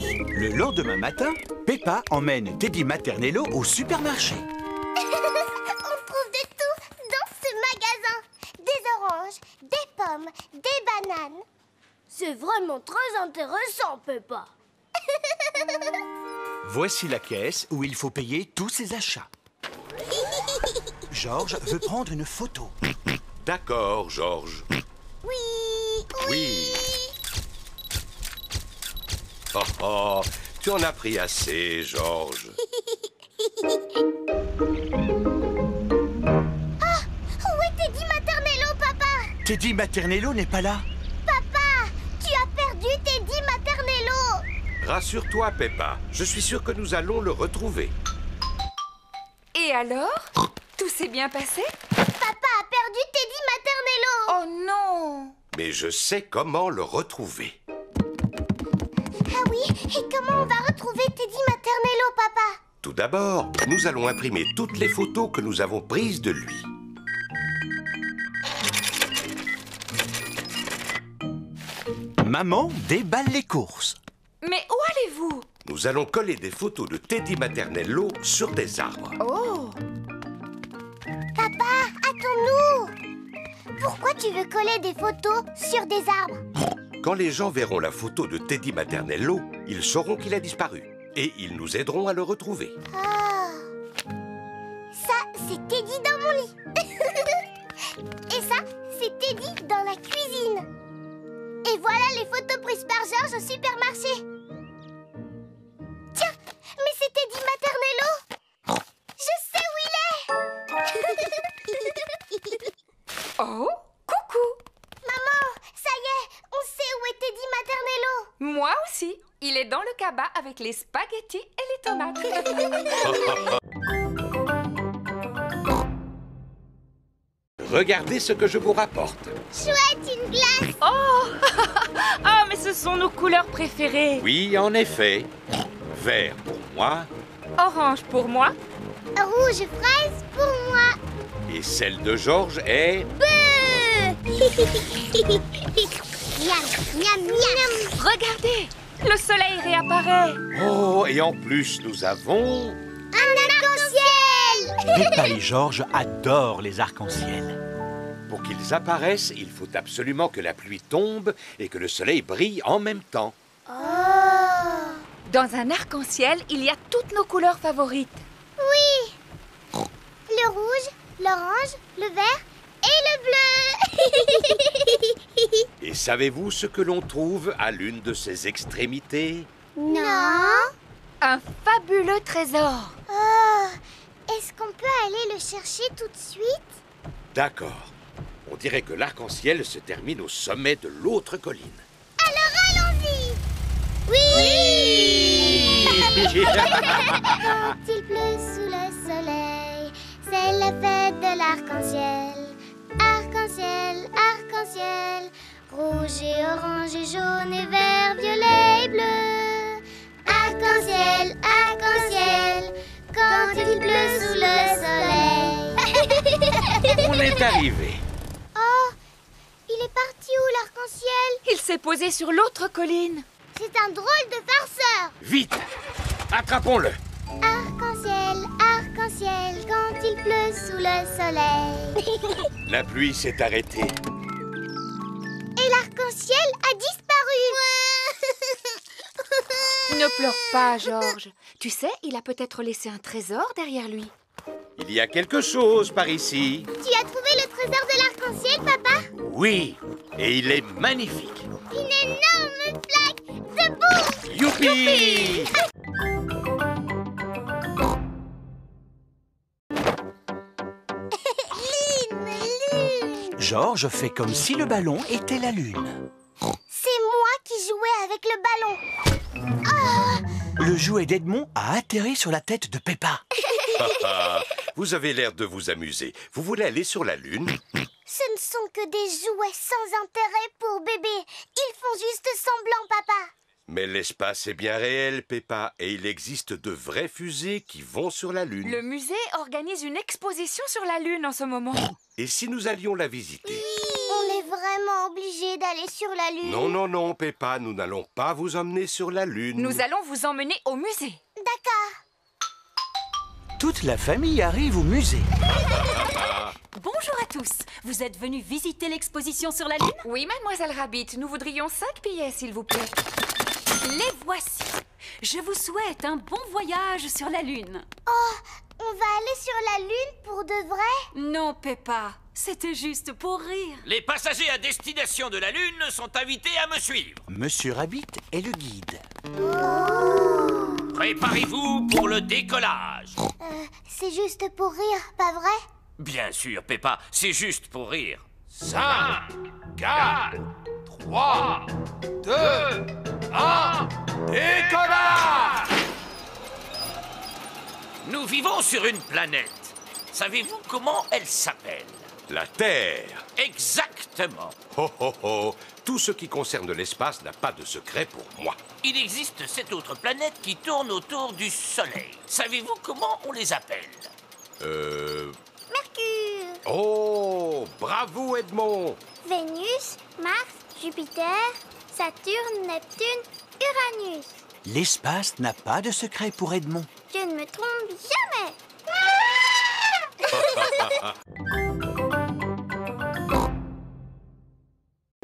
Le lendemain matin, Peppa emmène Teddy Maternello au supermarché. On trouve de tout dans ce magasin. Des oranges, des pommes, des bananes. C'est vraiment très intéressant, Peppa. Voici la caisse où il faut payer tous ses achats. Georges veut prendre une photo. D'accord, Georges. Oui, Oui. Oh, oh, tu en as pris assez, Georges. Où est Teddy Maternello, papa? Teddy Maternello n'est pas là. Papa, tu as perdu Teddy Maternello. Rassure-toi, Peppa. Je suis sûr que nous allons le retrouver. Et alors? Tout s'est bien passé? Papa a perdu Teddy Maternello. Oh non! Mais je sais comment le retrouver. Ah oui, et comment on va retrouver Teddy Maternello, papa? Tout d'abord, nous allons imprimer toutes les photos que nous avons prises de lui. Maman déballe les courses. Mais où allez-vous? Nous allons coller des photos de Teddy Maternello sur des arbres. Oh! Papa, attends-nous. Pourquoi tu veux coller des photos sur des arbres? Quand les gens verront la photo de Teddy Maternello, ils sauront qu'il a disparu. Et ils nous aideront à le retrouver. Ah. Ça, c'est Teddy dans mon lit. Et ça, c'est Teddy dans la cuisine. Et voilà les photos prises par Georges au supermarché. Tiens, mais c'est Teddy Maternello. Je sais où il est. Oh! Coucou! Maman, ça y est, on sait où est Teddy Maternello. Moi aussi! Il est dans le cabas avec les spaghettis et les tomates. Regardez ce que je vous rapporte. Chouette, une glace. Oh! Ah, mais ce sont nos couleurs préférées. Oui, en effet. Vert pour moi Orange pour moi. Rouge fraise pour moi. et celle de Georges est... Miam, miam, miam. Regardez! Le soleil réapparaît. Oh, et en plus, nous avons... Un arc-en-ciel. Peppa et Georges adorent les arcs-en-ciel. Pour qu'ils apparaissent, il faut absolument que la pluie tombe et que le soleil brille en même temps. Oh. Dans un arc-en-ciel, il y a toutes nos couleurs favorites. Oui. Le rouge, l'orange, le vert et le bleu. Et savez-vous ce que l'on trouve à l'une de ces extrémités? Non. Un fabuleux trésor. Oh. Est-ce qu'on peut aller le chercher tout de suite? D'accord. On dirait que l'arc-en-ciel se termine au sommet de l'autre colline. Alors allons-y. Oui. Quand il pleut sous le soleil, c'est la fête de l'arc-en-ciel. Arc-en-ciel, arc-en-ciel, rouge et orange et jaune et vert, violet et bleu. Arc-en-ciel, arc-en-ciel, quand il pleut sous le soleil. On est arrivé. Oh, il est parti où l'arc-en-ciel? Il s'est posé sur l'autre colline. C'est un drôle de farceur. Vite! Attrapons-le! Arc-en-ciel, arc-en-ciel, quand il pleut sous le soleil. La pluie s'est arrêtée. Et l'arc-en-ciel a disparu. Ne pleure pas, Georges. Tu sais, il a peut-être laissé un trésor derrière lui. Il y a quelque chose par ici. Tu as trouvé le trésor de l'arc-en-ciel, papa? Oui, et il est magnifique. Une énorme flaque de boue. Youpi! Lune. Georges fait comme si le ballon était la lune. C'est moi qui jouais avec le ballon. Oh, Le jouet d'Edmond a atterri sur la tête de Peppa. Vous avez l'air de vous amuser. Vous voulez aller sur la Lune? ce ne sont que des jouets sans intérêt pour bébé. Ils font juste semblant, papa. Mais l'espace est bien réel, Peppa, et il existe de vraies fusées qui vont sur la Lune. Le musée organise une exposition sur la Lune en ce moment. Et si nous allions la visiter? On est vraiment obligé d'aller sur la Lune. Non, non, non, Peppa, nous n'allons pas vous emmener sur la Lune. Nous allons vous emmener au musée. D'accord. Toute la famille arrive au musée. Bonjour à tous. Vous êtes venus visiter l'exposition sur la Lune? Oui, mademoiselle Rabbit, nous voudrions 5 billets, s'il vous plaît. Les voici. Je vous souhaite un bon voyage sur la Lune. Oh, on va aller sur la Lune pour de vrai? Non, Peppa, c'était juste pour rire. Les passagers à destination de la Lune sont invités à me suivre. Monsieur Rabbit est le guide. Préparez-vous pour le décollage. C'est juste pour rire, pas vrai? Bien sûr, Peppa, c'est juste pour rire. 5, 4, 3, 2, 1, décollage! Nous vivons sur une planète. Savez-vous comment elle s'appelle? La Terre. Exactement. Oh, oh, oh. Tout ce qui concerne l'espace n'a pas de secret pour moi. Il existe 7 autres planètes qui tournent autour du Soleil. Savez-vous comment on les appelle? Mercure, Oh, bravo Edmond. Vénus, Mars, Jupiter, Saturne, Neptune, Uranus. L'espace n'a pas de secret pour Edmond. Je ne me trompe jamais.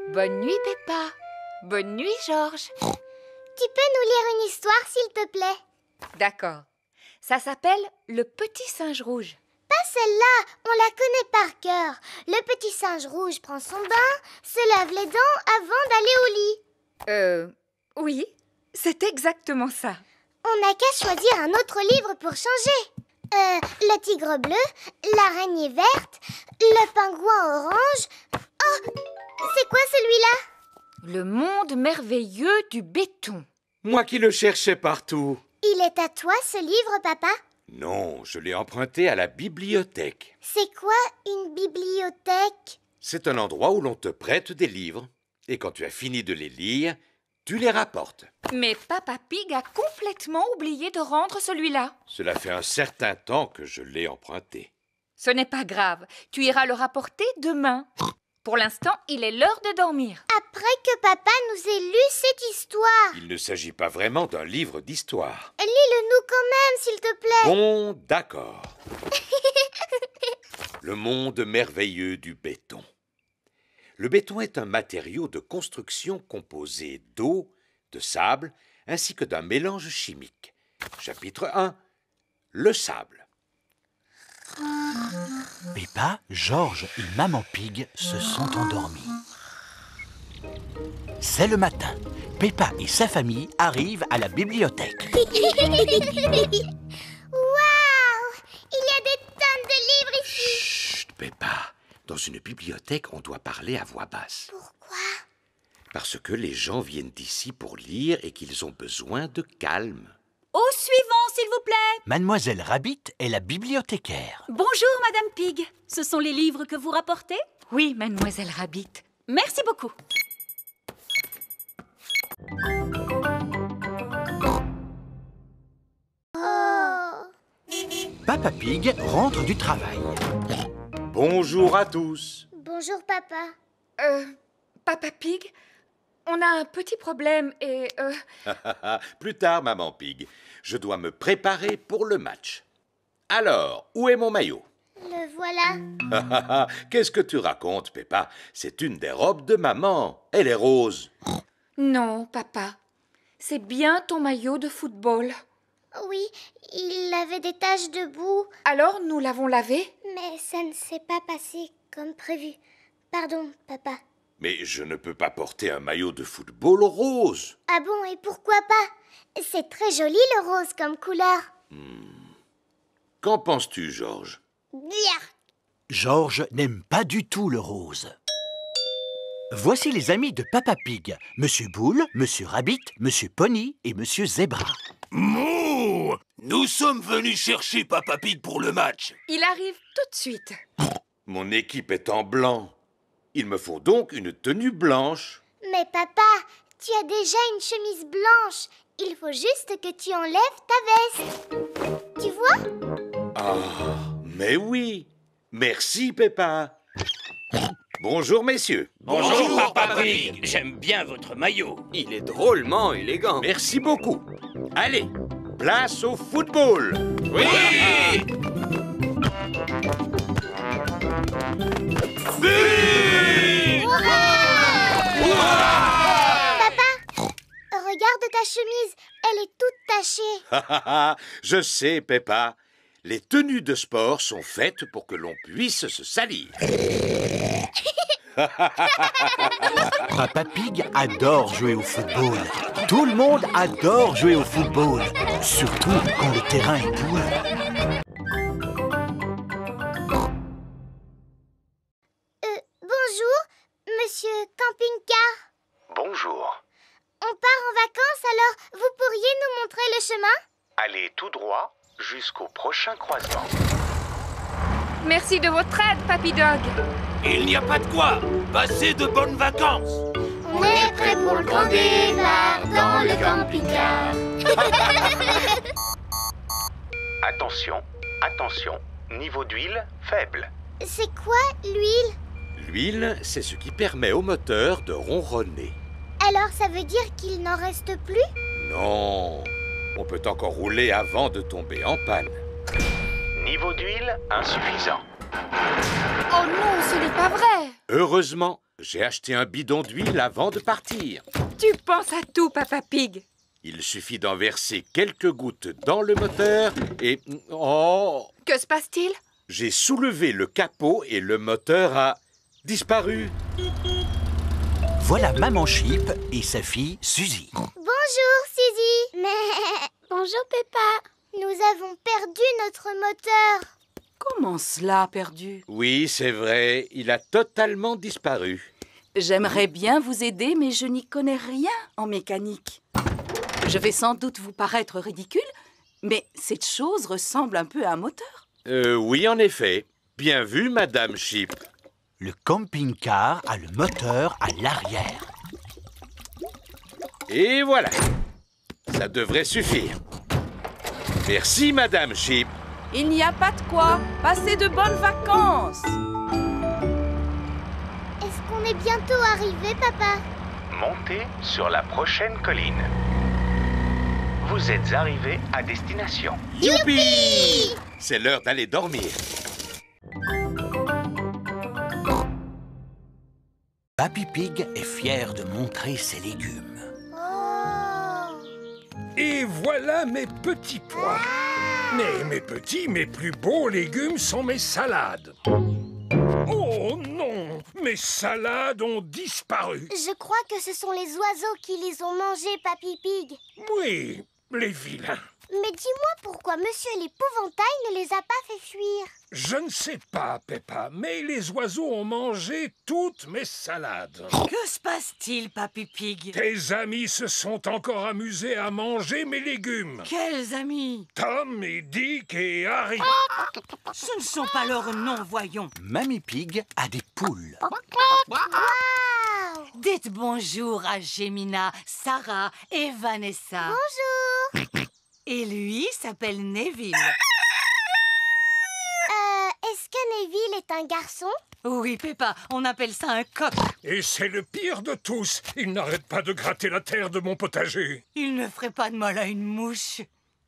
Bonne nuit, Peppa. Bonne nuit, Georges. Tu peux nous lire une histoire, s'il te plaît? D'accord. Ça s'appelle Le Petit Singe Rouge. Pas celle-là, on la connaît par cœur. Le petit singe rouge prend son bain, se lave les dents avant d'aller au lit. Oui, c'est exactement ça. On n'a qu'à choisir un autre livre pour changer. Le tigre bleu, l'araignée verte, le pingouin orange. Oh, c'est quoi celui-là? Le monde merveilleux du béton. Moi qui le cherchais partout. Il est à toi ce livre, papa? Non, je l'ai emprunté à la bibliothèque. C'est quoi une bibliothèque? C'est un endroit où l'on te prête des livres. Et quand tu as fini de les lire, tu les rapportes. Mais Papa Pig a complètement oublié de rendre celui-là. Cela fait un certain temps que je l'ai emprunté. Ce n'est pas grave, tu iras le rapporter demain. Pour l'instant, il est l'heure de dormir. Après que papa nous ait lu cette histoire. Il ne s'agit pas vraiment d'un livre d'histoire. Lis-le-nous quand même, s'il te plaît. Bon, d'accord. Le monde merveilleux du béton. Le béton est un matériau de construction composé d'eau, de sable, ainsi que d'un mélange chimique. Chapitre 1. Le sable. Peppa, Georges et Maman Pig se sont endormis. C'est le matin. Peppa et sa famille arrivent à la bibliothèque. Waouh! Il y a des tonnes de livres ici. Chut, Peppa. Dans une bibliothèque, on doit parler à voix basse. Pourquoi? Parce que les gens viennent ici pour lire et qu'ils ont besoin de calme. Au suivant, s'il vous plaît. Mademoiselle Rabbit est la bibliothécaire. Bonjour, Madame Pig. Ce sont les livres que vous rapportez? Oui, mademoiselle Rabbit. Merci beaucoup. Papa Pig rentre du travail. Bonjour à tous. Bonjour, papa. Papa Pig, on a un petit problème et... Plus tard, Maman Pig. Je dois me préparer pour le match. Alors, où est mon maillot? Le voilà. Qu'est-ce que tu racontes, Peppa? C'est une des robes de maman. Elle est rose. Non, papa. C'est bien ton maillot de football. Oui, il avait des taches de boue, Alors, nous l'avons lavé? mais ça ne s'est pas passé comme prévu. Pardon, papa. Mais je ne peux pas porter un maillot de football rose. Ah bon, et pourquoi pas? C'est très joli le rose comme couleur. Qu'en penses-tu, Georges? Bien. Georges n'aime pas du tout le rose. Voici les amis de Papa Pig. Monsieur Boule, Monsieur Rabbit, Monsieur Pony et Monsieur Zebra. Mouh! Nous sommes venus chercher Papa Pig pour le match. Il arrive tout de suite. Mon équipe est en blanc. Il me faut donc une tenue blanche. Mais papa, tu as déjà une chemise blanche. Il faut juste que tu enlèves ta veste. Tu vois? Ah, mais oui. Merci, Peppa. Bonjour, messieurs. Bonjour, Papa Pig. J'aime bien votre maillot. Il est drôlement élégant. Merci beaucoup. Allez, place au football. Oui. Regarde ta chemise, elle est toute tachée. Je sais, Peppa. Les tenues de sport sont faites pour que l'on puisse se salir. Papa Pig adore jouer au football. Tout le monde adore jouer au football. Surtout quand le terrain est doux. Bonjour, monsieur camping-car. Bonjour. On part en vacances, alors vous pourriez nous montrer le chemin? Allez tout droit jusqu'au prochain croisement. Merci de votre aide, Papy Dog. Il n'y a pas de quoi. Passez de bonnes vacances. On est prêt pour le grand départ dans le camping-car. Attention, attention. Niveau d'huile faible. C'est quoi, l'huile? L'huile, c'est ce qui permet au moteur de ronronner. Alors ça veut dire qu'il n'en reste plus? Non, on peut encore rouler avant de tomber en panne. Niveau d'huile insuffisant. Oh non, ce n'est pas vrai. Heureusement, j'ai acheté un bidon d'huile avant de partir. Tu penses à tout, Papa Pig. Il suffit d'en verser quelques gouttes dans le moteur et... Oh! Que se passe-t-il? J'ai soulevé le capot et le moteur a disparu. Voilà Maman Sheep et sa fille Suzy. Bonjour, Suzy. Mais... Bonjour, Peppa. Nous avons perdu notre moteur. Comment cela, perdu? Oui, c'est vrai, il a totalement disparu. J'aimerais bien vous aider, mais je n'y connais rien en mécanique. Je vais sans doute vous paraître ridicule, mais cette chose ressemble un peu à un moteur. Oui, en effet. Bien vu, Madame Sheep. Le camping-car a le moteur à l'arrière. Et voilà. Ça devrait suffire. Merci, Madame Sheep. Il n'y a pas de quoi. Passez de bonnes vacances. Est-ce qu'on est bientôt arrivé, Papa? Montez sur la prochaine colline. Vous êtes arrivé à destination. Youpi! C'est l'heure d'aller dormir. Papy Pig est fier de montrer ses légumes. Oh! Et voilà mes petits pois. Mais mes petits, mes plus beaux légumes sont mes salades. Oh non, mes salades ont disparu. Je crois que ce sont les oiseaux qui les ont mangés, Papy Pig. Oui, les vilains. Mais dis-moi pourquoi Monsieur l'Épouvantail ne les a pas fait fuir. Je ne sais pas, Peppa, mais les oiseaux ont mangé toutes mes salades. Que se passe-t-il, Papy Pig? Tes amis se sont encore amusés à manger mes légumes. Quels amis? Tom et Dick et Harry. Ce ne sont pas leurs noms, voyons. Mamie Pig a des poules. Wow! Dites bonjour à Gemina, Sarah et Vanessa. Bonjour. Et lui s'appelle Neville. Est-ce que Neville est un garçon? Oui, Peppa, on appelle ça un coq. Et c'est le pire de tous. Il n'arrête pas de gratter la terre de mon potager. Il ne ferait pas de mal à une mouche.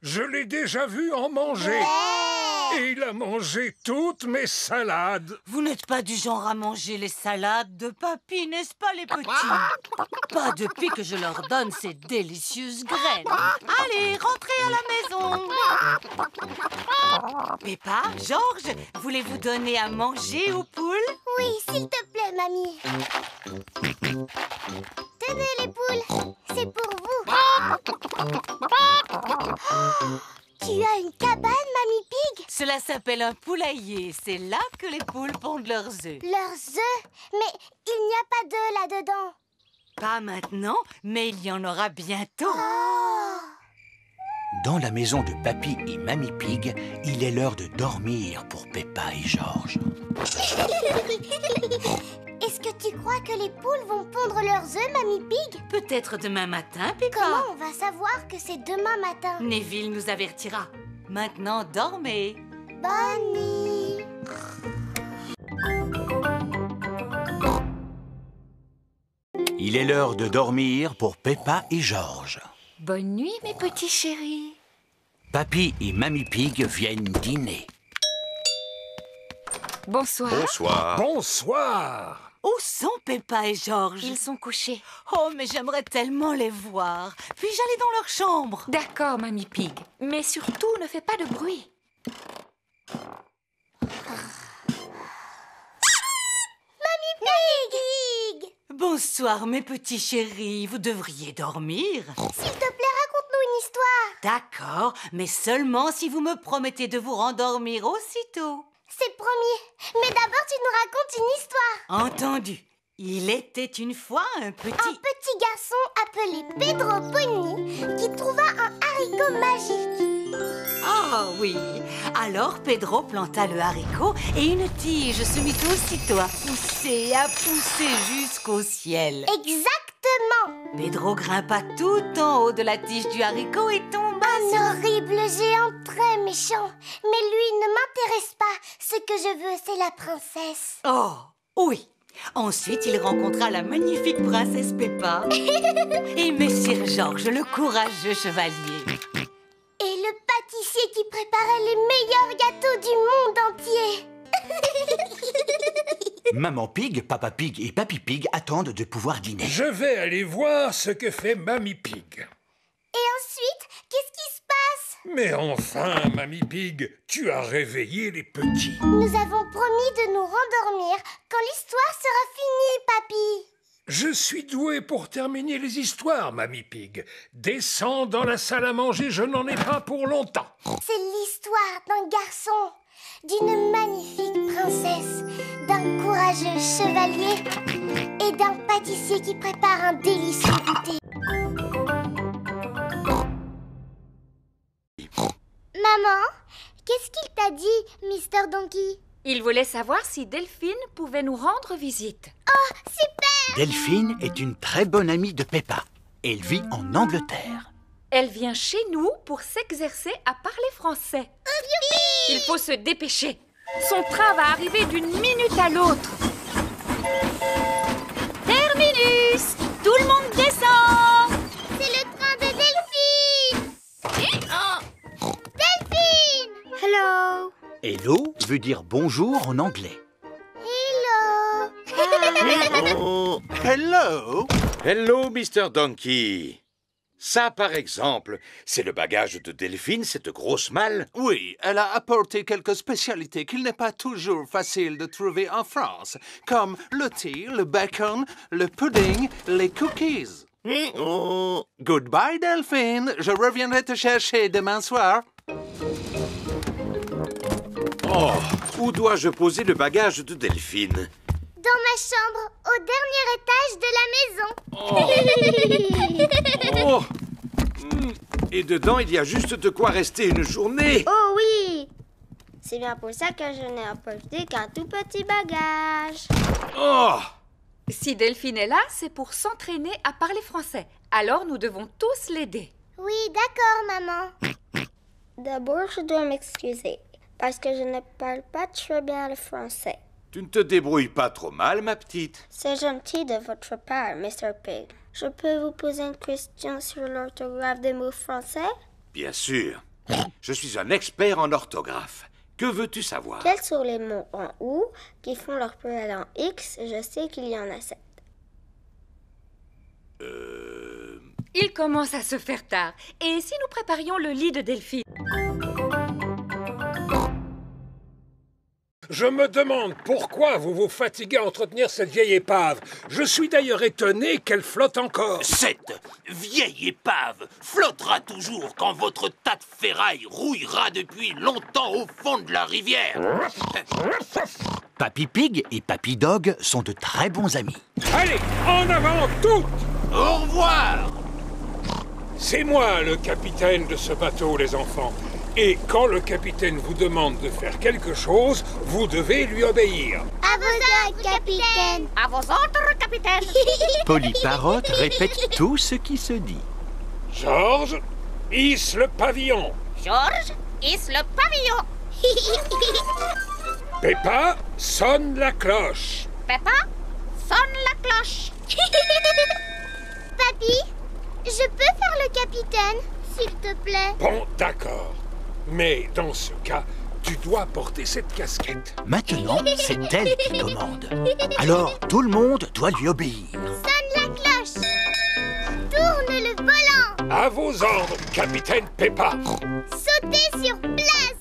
Je l'ai déjà vu en manger. Et il a mangé toutes mes salades. Vous n'êtes pas du genre à manger les salades de papy, n'est-ce pas, les petits? Pas depuis que je leur donne ces délicieuses graines. Allez, rentrez à la maison. Peppa, Georges, voulez-vous donner à manger aux poules? Oui, s'il te plaît, mamie. Tenez les poules, c'est pour vous. Tu as une cabane, Mamie Pig? Cela s'appelle un poulailler. C'est là que les poules pondent leurs œufs. Leurs œufs? Mais il n'y a pas d'œufs là-dedans. Pas maintenant, mais il y en aura bientôt. Oh! Dans la maison de Papy et Mamie Pig, il est l'heure de dormir pour Peppa et Georges. Est-ce que tu crois que les poules vont pondre leurs œufs, Mamie Pig? Peut-être demain matin, Peppa. Comment on va savoir que c'est demain matin? Neville nous avertira. Maintenant, dormez. Bonne nuit. Il est l'heure de dormir pour Peppa et George. Bonne nuit, mes petits chéris. Papy et Mamie Pig viennent dîner. Bonsoir. Bonsoir. Bonsoir. Où sont Peppa et George? Ils sont couchés. Oh, mais j'aimerais tellement les voir. Puis-je aller dans leur chambre? D'accord, Mamie Pig. Mais surtout, ne fais pas de bruit. Bonsoir, mes petits chéris. Vous devriez dormir. S'il te plaît, raconte-nous une histoire. D'accord, mais seulement si vous me promettez de vous rendormir aussitôt. C'est promis. Mais d'abord, tu nous racontes une histoire. Entendu. Il était une fois un petit garçon appelé Pedro Pony qui trouva un haricot magique. Oh oui. Alors Pedro planta le haricot et une tige se mit aussitôt à pousser jusqu'au ciel. Exactement. Pedro grimpa tout en haut de la tige du haricot et tomba Un horrible géant très méchant. Mais lui ne m'intéresse pas. Ce que je veux, c'est la princesse. Oh, oui. Ensuite, il rencontra la magnifique princesse Peppa et Messire George, le courageux chevalier. Et le pâtissier qui préparait les meilleurs gâteaux du monde entier. Maman Pig, Papa Pig et Papy Pig attendent de pouvoir dîner. Je vais aller voir ce que fait Mamie Pig. Et ensuite, qu'est-ce qui se passe? Mais enfin, Mamie Pig, tu as réveillé les petits. Nous avons promis de nous rendormir quand l'histoire sera finie, papy. Je suis doué pour terminer les histoires, Mamie Pig. Descends dans la salle à manger, je n'en ai pas pour longtemps. C'est l'histoire d'un garçon, d'une magnifique princesse, d'un courageux chevalier et d'un pâtissier qui prépare un délicieux goûter. Maman, qu'est-ce qu'il t'a dit, Mr. Donkey? Il voulait savoir si Delphine pouvait nous rendre visite. Oh, super! Delphine est une très bonne amie de Peppa. Elle vit en Angleterre. Elle vient chez nous pour s'exercer à parler français. Il faut se dépêcher. Son train va arriver d'une minute à l'autre. Terminus! Tout le monde descend! C'est le train de Delphine! Delphine! Hello! Hello veut dire bonjour en anglais. Hello! Hello! Hello, Mr. Donkey. Ça, par exemple, c'est le bagage de Delphine, cette grosse malle. Oui, elle a apporté quelques spécialités qu'il n'est pas toujours facile de trouver en France, comme le thé, le bacon, le pudding, les cookies. Goodbye, Delphine. Je reviendrai te chercher demain soir. Oh, où dois-je poser le bagage de Delphine? Dans ma chambre, au dernier étage de la maison. Oh. Et dedans, il y a juste de quoi rester une journée. Oh oui! C'est bien pour ça que je n'ai apporté qu'un tout petit bagage. Oh! Si Delphine est là, c'est pour s'entraîner à parler français. Alors nous devons tous l'aider. Oui, d'accord, maman. D'abord, je dois m'excuser, parce que je ne parle pas très bien le français. Tu ne te débrouilles pas trop mal, ma petite. C'est gentil de votre part, Mr. Pig. Je peux vous poser une question sur l'orthographe des mots français? Bien sûr. Je suis un expert en orthographe. Que veux-tu savoir? Quels sont les mots en OU qui font leur pluriel en X? Je sais qu'il y en a 7. Il commence à se faire tard. Et si nous préparions le lit de Delphine? Je me demande pourquoi vous vous fatiguez à entretenir cette vieille épave. Je suis d'ailleurs étonné qu'elle flotte encore. Cette vieille épave flottera toujours quand votre tas de ferraille rouillera depuis longtemps au fond de la rivière. Papy Pig et Papy Dog sont de très bons amis. Allez, en avant toutes! Au revoir! C'est moi le capitaine de ce bateau, les enfants. Et quand le capitaine vous demande de faire quelque chose, vous devez lui obéir. À vos ordres, capitaine. À vos ordres, capitaine. Polly Parrot répète tout ce qui se dit. George, hisse le pavillon. George, hisse le pavillon. Peppa, sonne la cloche. Peppa, sonne la cloche. s'il te plaît. Bon, d'accord. Mais dans ce cas, tu dois porter cette casquette. Maintenant, c'est elle qui commande. Alors, tout le monde doit lui obéir. Sonne la cloche. Tourne le volant. À vos ordres, capitaine Peppa. Sautez sur place.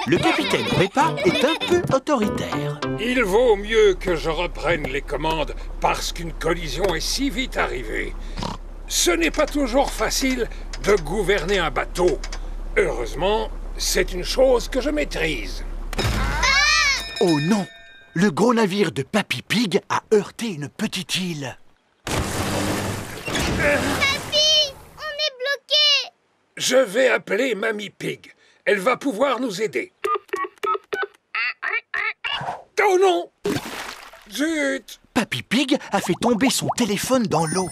Le capitaine Peppa est un peu autoritaire. Il vaut mieux que je reprenne les commandes parce qu'une collision est si vite arrivée. Ce n'est pas toujours facile de gouverner un bateau. Heureusement, c'est une chose que je maîtrise. Oh non! Le gros navire de Papy Pig a heurté une petite île. Papy, on est bloqué. Je vais appeler Mamie Pig. Elle va pouvoir nous aider. Oh non! Zut! Papy Pig a fait tomber son téléphone dans l'eau.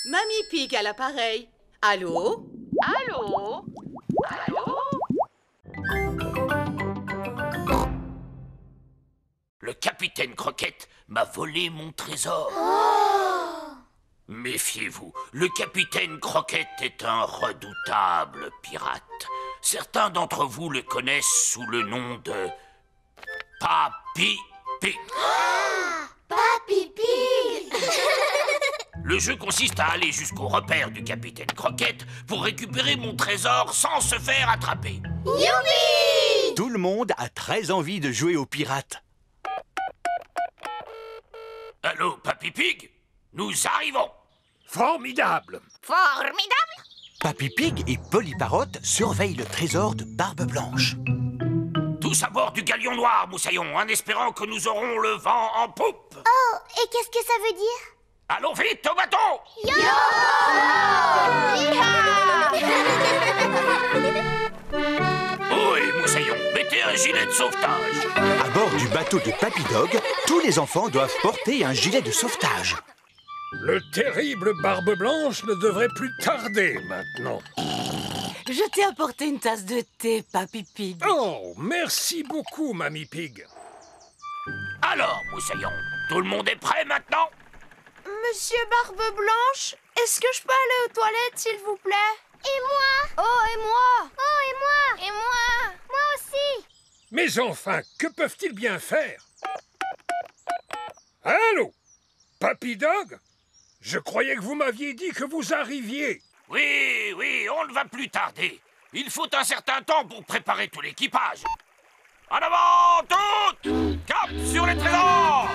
Mamie Pig à l'appareil. Allô? Allô? Allô? Le capitaine Croquette m'a volé mon trésor. Méfiez-vous, le capitaine Croquette est un redoutable pirate. Certains d'entre vous le connaissent sous le nom de Papy Pig. Papy Pig. Le jeu consiste à aller jusqu'au repère du capitaine Croquette pour récupérer mon trésor sans se faire attraper. Youpi! Tout le monde a très envie de jouer aux pirates. Allô, Papy Pig? Nous arrivons. Formidable! Formidable. Papy Pig et Polly Parrot surveillent le trésor de Barbe Blanche. Tous à bord du galion noir, Moussaillon, en espérant que nous aurons le vent en poupe. Oh, et qu'est-ce que ça veut dire? Allons vite au bateau! Oh, et Moussaillon, mettez un gilet de sauvetage. À bord du bateau de Papy Dog, tous les enfants doivent porter un gilet de sauvetage. Le terrible Barbe Blanche ne devrait plus tarder maintenant. Je t'ai apporté une tasse de thé, Papy Pig. Oh, merci beaucoup, Mamie Pig. Alors, Moussaillon, tout le monde est prêt maintenant? Monsieur Barbe Blanche, est-ce que je peux aller aux toilettes, s'il vous plaît? Et moi? Oh, et moi? Oh, et moi? Et moi? Moi aussi. Mais enfin, que peuvent-ils bien faire? Allô? Papy Dog? Je croyais que vous m'aviez dit que vous arriviez. Oui, oui, on ne va plus tarder. Il faut un certain temps pour préparer tout l'équipage. En avant, toutes! Cap sur les trésors!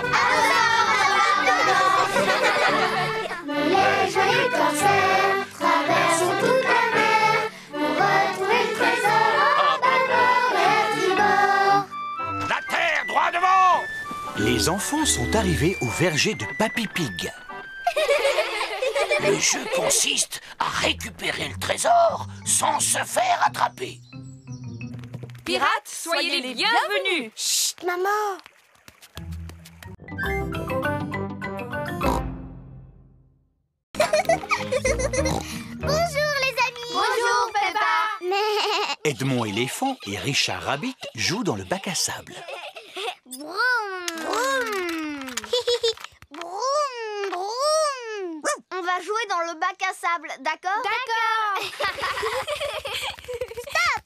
Les joyeux corsaires traversent toute la mer pour retrouver le trésor en bâbord et tribord. La terre, droit devant! Les enfants sont arrivés au verger de Papy Pig. Le jeu consiste à récupérer le trésor sans se faire attraper. Pirates, soyez les bienvenus. Chut, maman. Bonjour les amis. Bonjour, Peppa. Mais... Edmond éléphant et Richard Rabbit jouent dans le bac à sable. Broum, broum. Broum, broum. On va jouer dans le bac à sable, d'accord? D'accord. Stop!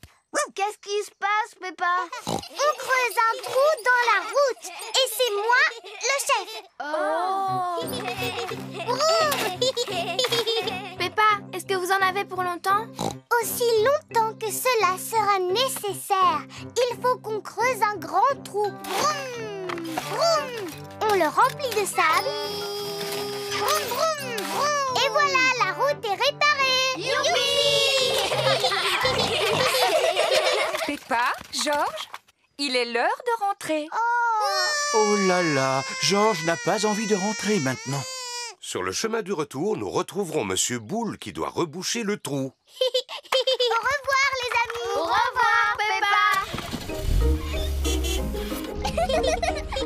Qu'est-ce qui se passe, Peppa? On creuse un trou dans la route et c'est moi le chef. Oh! Peppa, est-ce que vous en avez pour longtemps? Aussi longtemps que cela sera nécessaire. Il faut qu'on creuse un grand trou. Vroom, vroom. On le remplit de sable. Vroom, vroom, vroom. Et voilà, la route est réparée. Youpi! Peppa, Georges, il est l'heure de rentrer. Oh là là, Georges n'a pas envie de rentrer maintenant. Sur le chemin du retour, nous retrouverons Monsieur Boule qui doit reboucher le trou. Au revoir les amis. Au revoir, Peppa.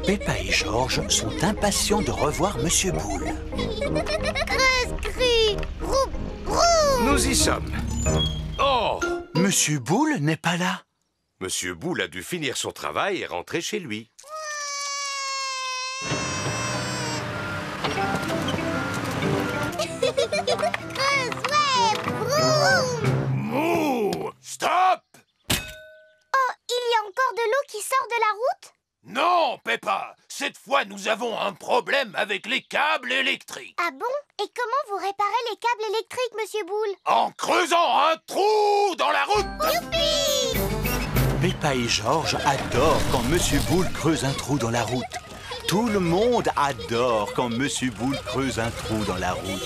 Peppa et Georges sont impatients de revoir Monsieur Boule. Creuse, cru. Vroom, vroom. Nous y sommes. Oh! Monsieur Boule n'est pas là. Monsieur Boule a dû finir son travail et rentrer chez lui. Creuse, ouais, vroom. Mouh! Stop! Oh, il y a encore de l'eau qui sort de la route? Non, Peppa! Cette fois, nous avons un problème avec les câbles électriques. Ah bon? Et comment vous réparez les câbles électriques, Monsieur Boule? En creusant un trou dans la route! Youpi! Peppa et George adorent quand Monsieur Boule creuse un trou dans la route. Tout le monde adore quand Monsieur Boule creuse un trou dans la route.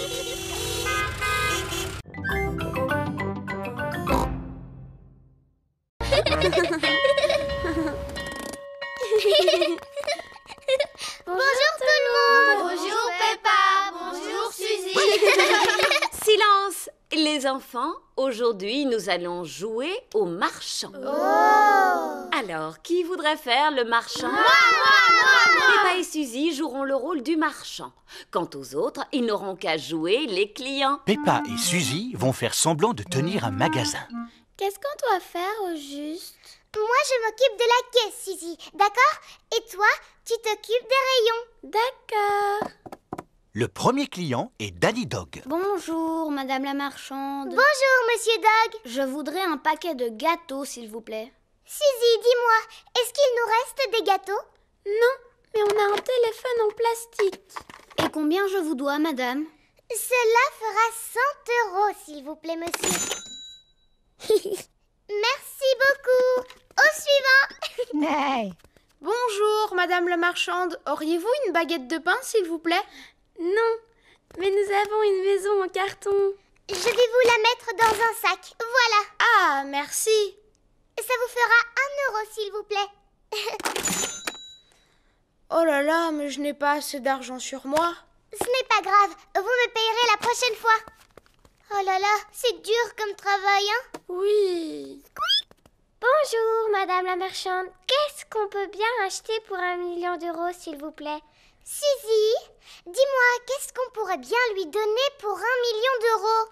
Bonjour tout le monde! Bonjour Peppa, bonjour Suzy. Silence, les enfants. Aujourd'hui, nous allons jouer au marchand. Oh! Alors, qui voudrait faire le marchand? Moi! Peppa et Suzy joueront le rôle du marchand. Quant aux autres, ils n'auront qu'à jouer les clients. Peppa et Suzy vont faire semblant de tenir un magasin. Qu'est-ce qu'on doit faire au juste? Moi, je m'occupe de la caisse, Suzy, d'accord? Et toi, tu t'occupes des rayons. D'accord. Le premier client est Danny Dog. Bonjour, Madame la marchande. Bonjour, Monsieur Dog. Je voudrais un paquet de gâteaux, s'il vous plaît. Suzy, dis-moi, est-ce qu'il nous reste des gâteaux? Non, mais on a un téléphone en plastique. Et combien je vous dois, madame? Cela fera 100 €, s'il vous plaît, monsieur. Merci beaucoup. Au suivant. Bonjour, Madame la marchande. Auriez-vous une baguette de pain, s'il vous plaît? Non, mais nous avons une maison en carton. Je vais vous la mettre dans un sac. Voilà. Ah, merci. Ça vous fera 1 €, s'il vous plaît. Oh là là, mais je n'ai pas assez d'argent sur moi. Ce n'est pas grave. Vous me payerez la prochaine fois. Oh là là, c'est dur comme travail, hein? Oui. Bonjour, Madame la marchande. Qu'est-ce qu'on peut bien acheter pour 1 million d'euros, s'il vous plaît? Suzy, dis-moi, qu'est-ce qu'on pourrait bien lui donner pour 1 million d'euros?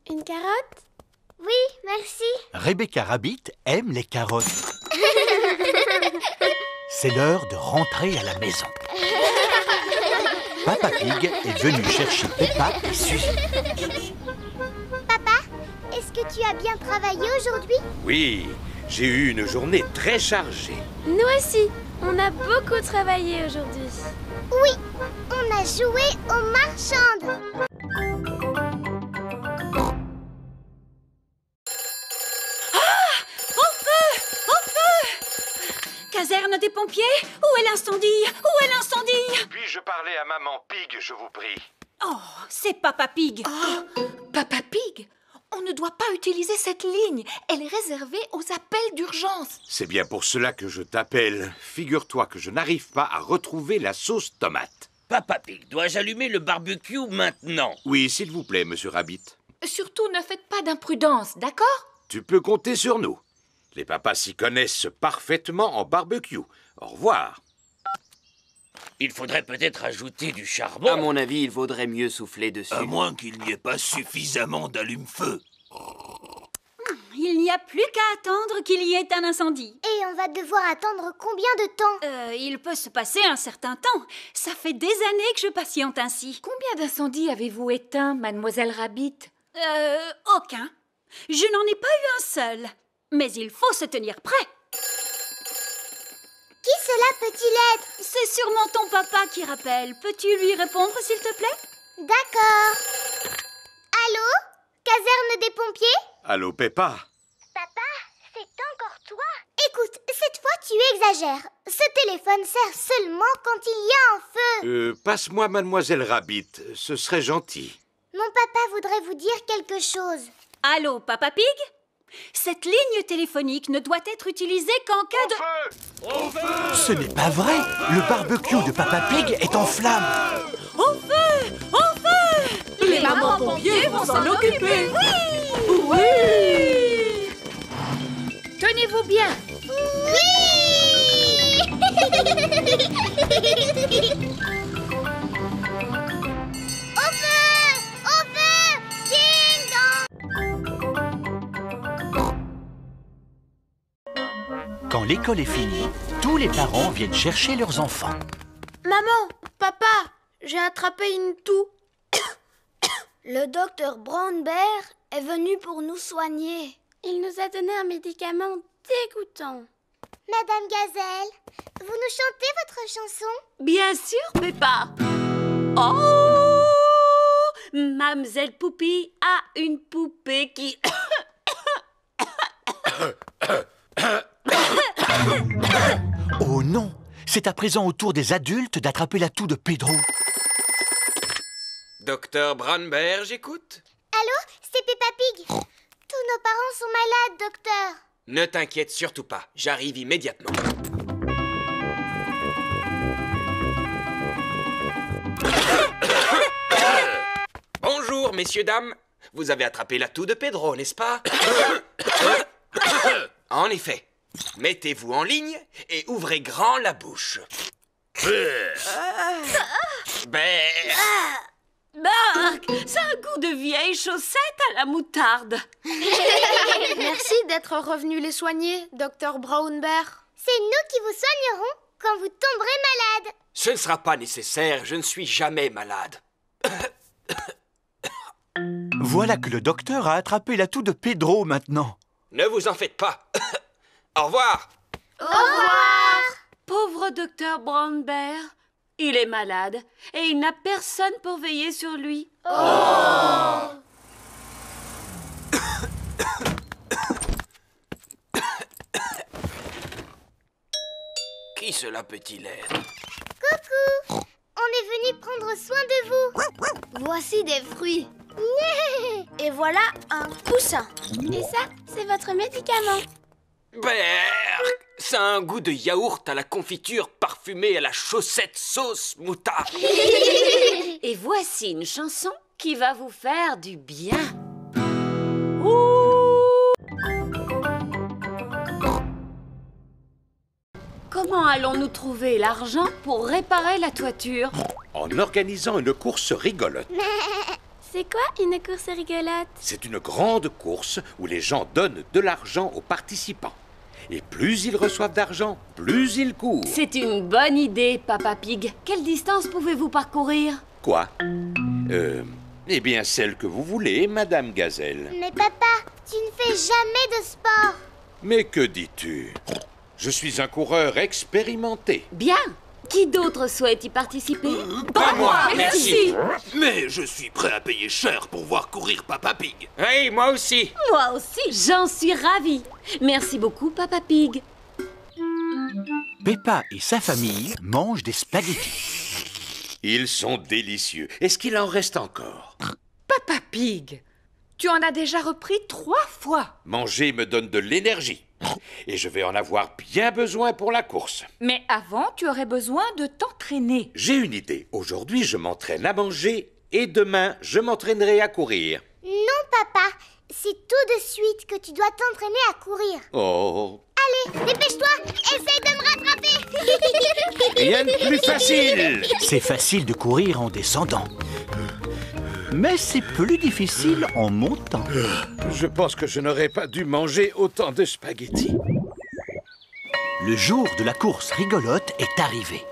Une carotte? Oui, merci. Rebecca Rabbit aime les carottes. C'est l'heure de rentrer à la maison. Papa Pig est venu chercher Peppa et Suzy. Papa, est-ce que tu as bien travaillé aujourd'hui? Oui, j'ai eu une journée très chargée. Nous aussi, on a beaucoup travaillé aujourd'hui. Oui, on a joué aux marchandes. Caserne des pompiers? Où est l'incendie? Où est l'incendie? Puis-je parler à Maman Pig, je vous prie? Oh, c'est Papa Pig. Oh, Papa Pig? On ne doit pas utiliser cette ligne. Elle est réservée aux appels d'urgence. C'est bien pour cela que je t'appelle. Figure-toi que je n'arrive pas à retrouver la sauce tomate. Papa Pig, dois-je allumer le barbecue maintenant? Oui, s'il vous plaît, Monsieur Rabbit. Surtout, ne faites pas d'imprudence, d'accord? Tu peux compter sur nous. Les papas s'y connaissent parfaitement en barbecue. Au revoir. Il faudrait peut-être ajouter du charbon. À mon avis, il vaudrait mieux souffler dessus. À moins qu'il n'y ait pas suffisamment d'allume-feu. Il n'y a plus qu'à attendre qu'il y ait un incendie. Et on va devoir attendre combien de temps? Il peut se passer un certain temps. Ça fait des années que je patiente ainsi. Combien d'incendies avez-vous éteints, Mademoiselle Rabbit? Aucun. Je n'en ai pas eu un seul. Mais il faut se tenir prêt. Qui cela peut-il être? C'est sûrement ton papa qui rappelle. Peux-tu lui répondre, s'il te plaît? D'accord. Allô? Caserne des pompiers? Allô, Peppa? Papa, c'est encore toi? Écoute, cette fois tu exagères. Ce téléphone sert seulement quand il y a un feu. Passe-moi Mademoiselle Rabbit, ce serait gentil. Mon papa voudrait vous dire quelque chose. Allô, Papa Pig? Cette ligne téléphonique ne doit être utilisée qu'en cas de... Au feu! Ce n'est pas vrai. Le barbecue de Papa Pig est en flammes. Au feu! Au feu! Les mamans pompiers vont s'en occuper. Oui! Tenez-vous bien. Au feu! Au feu! Ding dong! Quand l'école est finie, tous les parents viennent chercher leurs enfants. Maman, papa, J'ai attrapé une toux. Le docteur Brown Bear est venu pour nous soigner. Il nous a donné un médicament dégoûtant. Madame Gazelle, vous nous chantez votre chanson? Bien sûr, Peppa. Oh! Mademoiselle Poupie a une poupée qui... Oh non! C'est à présent au tour des adultes d'attraper la toux de Pedro. Docteur Brown Bear, j'écoute. Allô, c'est Peppa Pig. Tous nos parents sont malades, docteur. Ne t'inquiète surtout pas, j'arrive immédiatement. Bonjour, messieurs, dames. Vous avez attrapé la toux de Pedro, n'est-ce pas? En effet. Mettez-vous en ligne et ouvrez grand la bouche. Marc, c'est un goût de vieille chaussette à la moutarde. Merci d'être revenu les soigner, docteur Brown Bear. C'est nous qui vous soignerons quand vous tomberez malade. Ce ne sera pas nécessaire, je ne suis jamais malade. Voilà que le docteur a attrapé la toux de Pedro maintenant. Ne vous en faites pas. Au revoir. Au revoir. Pauvre docteur Brown Bear. Il est malade et il n'a personne pour veiller sur lui. Oh. Qui cela peut-il être? Coucou, on est venu prendre soin de vous. Voici des fruits. Et voilà un coussin. Et ça, c'est votre médicament. Berk, ça a un goût de yaourt à la confiture parfumée à la chaussette sauce moutarde. Et voici une chanson qui va vous faire du bien. Comment allons-nous trouver l'argent pour réparer la toiture? En organisant une course rigolote. C'est quoi une course rigolote? C'est une grande course où les gens donnent de l'argent aux participants. Et plus ils reçoivent d'argent, plus ils courent. C'est une bonne idée, Papa Pig. Quelle distance pouvez-vous parcourir? Quoi? Eh bien, celle que vous voulez, Madame Gazelle. Mais papa, tu ne fais jamais de sport. Mais que dis-tu? Je suis un coureur expérimenté. Bien. Qui d'autre souhaite y participer? Pas moi, merci. Mais je suis prêt à payer cher pour voir courir Papa Pig. Oui, moi aussi. Moi aussi. J'en suis ravie. Merci beaucoup, Papa Pig. Peppa et sa famille mangent des spaghettis. Ils sont délicieux. Est-ce qu'il en reste encore? Papa Pig, tu en as déjà repris 3 fois. Manger me donne de l'énergie. Et je vais en avoir bien besoin pour la course. Mais avant, tu aurais besoin de t'entraîner. J'ai une idée. Aujourd'hui, je m'entraîne à manger et demain, je m'entraînerai à courir. Non, papa. C'est tout de suite que tu dois t'entraîner à courir. Oh. Allez, dépêche-toi. Essaye de me rattraper. Rien de plus facile. C'est facile de courir en descendant. Mais c'est plus difficile en montant. Je pense que je n'aurais pas dû manger autant de spaghettis. Le jour de la course rigolote est arrivé.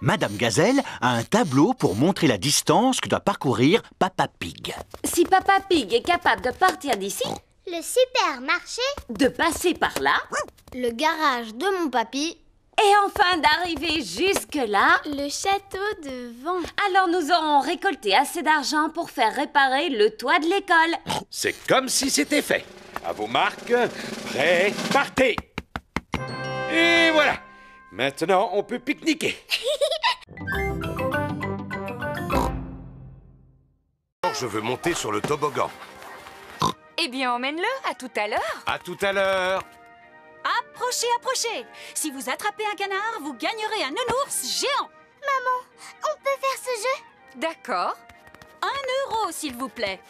Madame Gazelle a un tableau pour montrer la distance que doit parcourir Papa Pig. Si Papa Pig est capable de partir d'ici, le supermarché, de passer par là, le garage de mon papy, et enfin d'arriver jusque-là, le château devant. Alors nous aurons récolté assez d'argent pour faire réparer le toit de l'école. C'est comme si c'était fait. À vos marques, prêts, partez. Et voilà. Maintenant, on peut pique-niquer. Je veux monter sur le toboggan. Eh bien, emmène-le. À tout à l'heure. À tout à l'heure. Approchez, approchez. Si vous attrapez un canard, vous gagnerez un nounours géant. Maman, on peut faire ce jeu? D'accord. 1 euro, s'il vous plaît.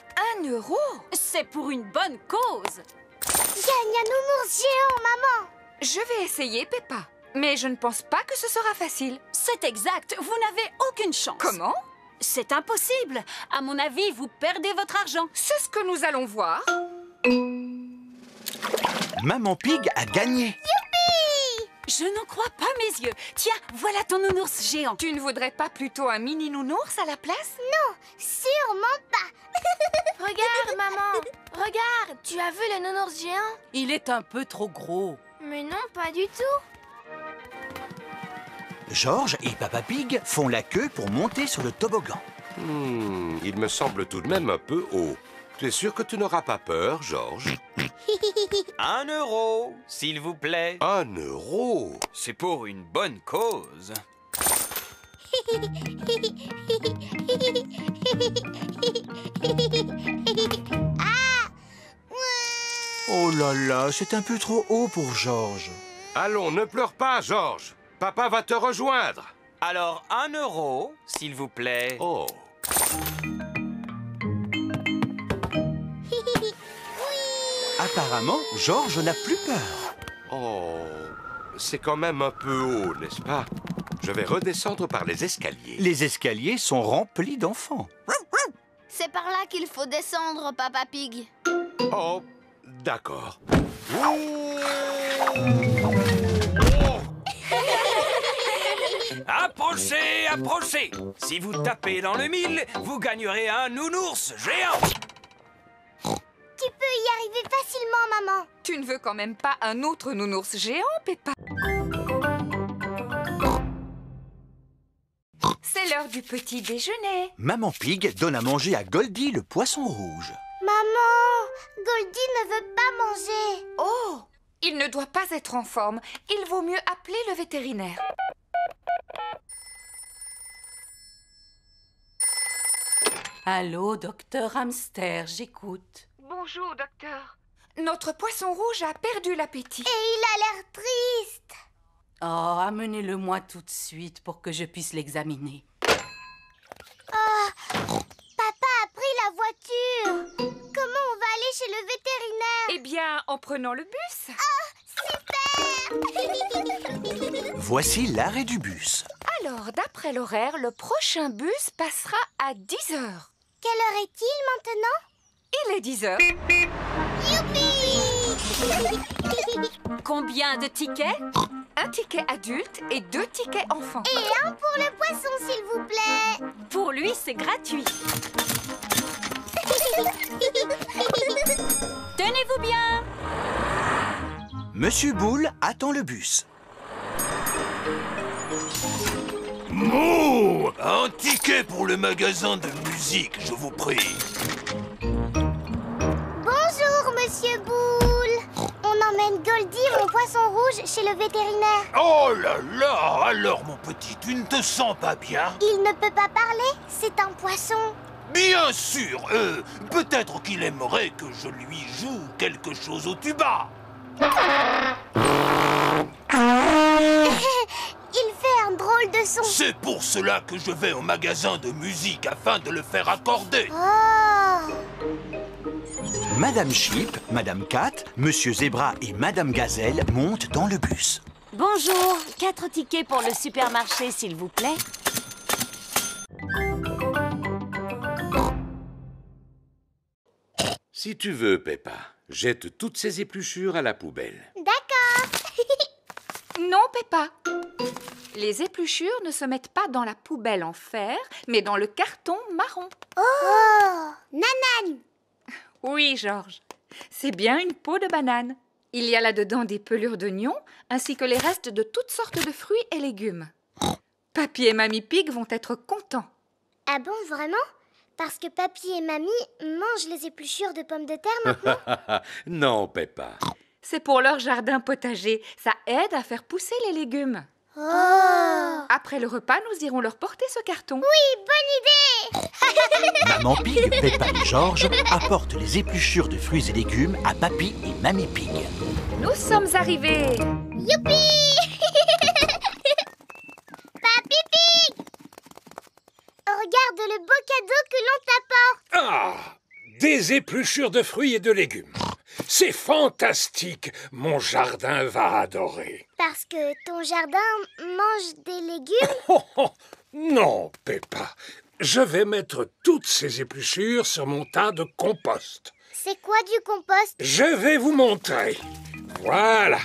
1 euro? C'est pour une bonne cause. Gagne un nounours géant, maman. Je vais essayer, Peppa. Mais je ne pense pas que ce sera facile. C'est exact. Vous n'avez aucune chance. Comment? C'est impossible. À mon avis, vous perdez votre argent. C'est ce que nous allons voir. Maman Pig a gagné. Youpi! Je n'en crois pas mes yeux. Tiens, voilà ton nounours géant. Tu ne voudrais pas plutôt un mini nounours à la place? Non, sûrement pas. Regarde, maman. Regarde, tu as vu le nounours géant? Il est un peu trop gros. Mais non, pas du tout. Georges et Papa Pig font la queue pour monter sur le toboggan. Il me semble tout de même un peu haut. Tu es sûr que tu n'auras pas peur, Georges? 1 euro, s'il vous plaît. 1 euro? C'est pour une bonne cause. Oh là là, c'est un peu trop haut pour Georges. Allons, ne pleure pas, Georges. Papa va te rejoindre. Alors 1 euro, s'il vous plaît. Oh. Apparemment, Georges n'a plus peur. Oh, c'est quand même un peu haut, n'est-ce pas? Je vais redescendre par les escaliers. Les escaliers sont remplis d'enfants. C'est par là qu'il faut descendre, Papa Pig. Oh, d'accord. Approchez, approchez. Si vous tapez dans le mille, vous gagnerez un nounours géant. Tu peux y arriver facilement, maman. Tu ne veux quand même pas un autre nounours géant, Peppa? C'est l'heure du petit déjeuner. Maman Pig donne à manger à Goldie le poisson rouge. Maman, Goldie ne veut pas manger. Oh, il ne doit pas être en forme. Il vaut mieux appeler le vétérinaire. Allô, docteur Hamster, j'écoute. Bonjour, docteur. Notre poisson rouge a perdu l'appétit. Et il a l'air triste. Oh, amenez-le-moi tout de suite pour que je puisse l'examiner. Oh, papa a pris la voiture. Comment on va aller chez le vétérinaire? Eh bien, en prenant le bus. Oh, super. Voici l'arrêt du bus. Alors, d'après l'horaire, le prochain bus passera à 10 heures. Quelle heure est-il maintenant? Il est 10 heures. Youpi! Combien de tickets? Un ticket adulte et 2 tickets enfants. Et un pour le poisson, s'il vous plaît. Pour lui, c'est gratuit. Tenez-vous bien. Monsieur Boule attend le bus. Mouh! Un ticket pour le magasin de musique, je vous prie. Bonjour, Monsieur Boule. On emmène Goldie, mon poisson rouge, chez le vétérinaire. Oh là là! Alors, mon petit, tu ne te sens pas bien? Il ne peut pas parler, c'est un poisson. Bien sûr! Peut-être qu'il aimerait que je lui joue quelque chose au tuba. Il fait un drôle de son. C'est pour cela que je vais au magasin de musique afin de le faire accorder. Oh! Madame Sheep, Madame Cat, Monsieur Zébra et Madame Gazelle montent dans le bus. Bonjour, 4 tickets pour le supermarché, s'il vous plaît. Si tu veux, Peppa, jette toutes ces épluchures à la poubelle. D'accord. Non, Peppa. Les épluchures ne se mettent pas dans la poubelle en fer, mais dans le carton marron. Oh! Nanane! Oui, Georges. C'est bien une peau de banane. Il y a là-dedans des pelures d'oignons, ainsi que les restes de toutes sortes de fruits et légumes. Papy et Mamie Pig vont être contents. Ah bon, vraiment? Parce que Papy et Mamie mangent les épluchures de pommes de terre maintenant? Non, Peppa. C'est pour leur jardin potager. Ça aide à faire pousser les légumes. Oh! Après le repas, nous irons leur porter ce carton. Oui, bonne idée! Maman Pig, Peppa et Georges apportent les épluchures de fruits et légumes à Papy et Mamie Pig. Nous sommes arrivés! Youpi! Papy Pig! Regarde le beau cadeau que l'on t'apporte! Ah! Des épluchures de fruits et de légumes. C'est fantastique. Mon jardin va adorer. Parce que ton jardin mange des légumes? Oh, oh, non, Peppa. Je vais mettre toutes ces épluchures sur mon tas de compost. C'est quoi du compost? Je vais vous montrer. Voilà.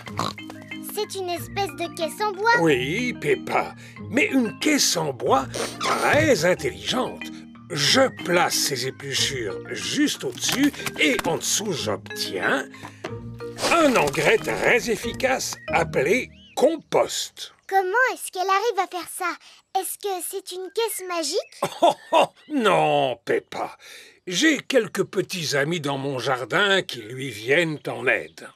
c'est une espèce de caisse en bois. Oui, Peppa, mais une caisse en bois très intelligente. Je place ces épluchures juste au-dessus et en dessous, j'obtiens un engrais très efficace appelé compost. Comment est-ce qu'elle arrive à faire ça? Est-ce que c'est une caisse magique? Oh, non, Peppa. J'ai quelques petits amis dans mon jardin qui lui viennent en aide.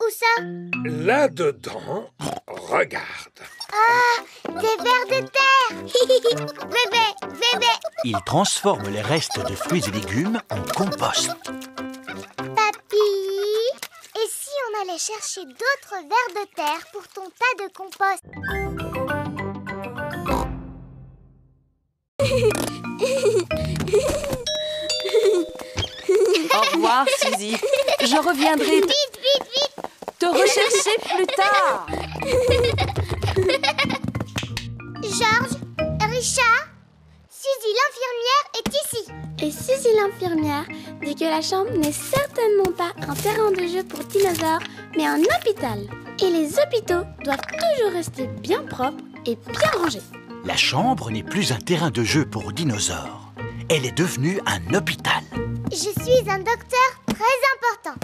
Où ça? Là-dedans, regarde. Ah, des vers de terre. Bébé, bébé. Il transforme les restes de fruits et légumes en compost. Papy, et si on allait chercher d'autres vers de terre pour ton tas de compost? Au revoir, Suzy. Je reviendrai Vite. te rechercher plus tard. Georges, Richard, Suzy l'infirmière est ici. Et Suzy l'infirmière dit que la chambre n'est certainement pas un terrain de jeu pour dinosaures, mais un hôpital. Et les hôpitaux doivent toujours rester bien propres et bien rangés. La chambre n'est plus un terrain de jeu pour dinosaures. Elle est devenue un hôpital. Je suis un docteur très important.